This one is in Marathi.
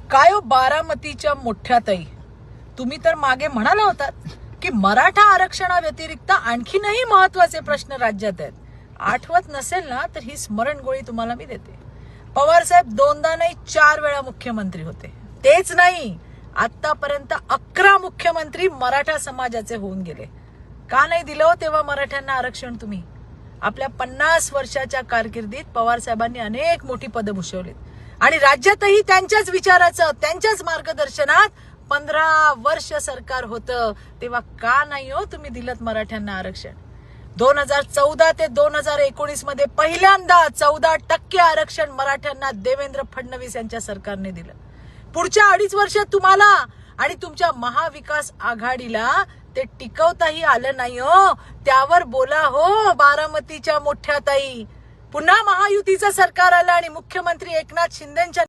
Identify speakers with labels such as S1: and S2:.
S1: काय हो बारामतीच्या मोठ्या ताई, तुम्ही तर मागे म्हणाला होतात की मराठा आरक्षणाव्यतिरिक्त आणखीनही महत्वाचे प्रश्न राज्यात आहेत. आठवत नसेल ना तर ही स्मरणगोळी तुम्हाला मी देते. पवार साहेब दोनदा नाही 4 वेळा मुख्यमंत्री होते. तेच नाही, आतापर्यंत 11 मुख्यमंत्री मराठा समाजाचे होऊन गेले. का नाही दिलं हो तेव्हा मराठ्यांना आरक्षण? तुम्ही आपल्या 50 वर्षाच्या कारकिर्दीत पवार साहेबांनी अनेक मोठी पदं भूषवलीत आणि राज्यातही त्यांच्याच विचाराचं, त्यांच्याच मार्गदर्शनात 15 वर्ष सरकार होतं. तेव्हा का नाही हो तुम्ही दिलत मराठ्यांना आरक्षण? 2014 ते 2019 मध्ये पहिल्यांदा 14% आरक्षण मराठ्यांना देवेंद्र फडणवीस यांच्या सरकारने दिलं. पुढच्या 2.5 वर्षात तुम्हाला आणि तुमच्या महाविकास आघाडीला ते टिकवताही आलं नाही हो. त्यावर बोला हो बारामतीच्या मोठ्या ताई. पुन्हा महायुतीचं सरकार आलं आणि मुख्यमंत्री एकनाथ शिंदेच्या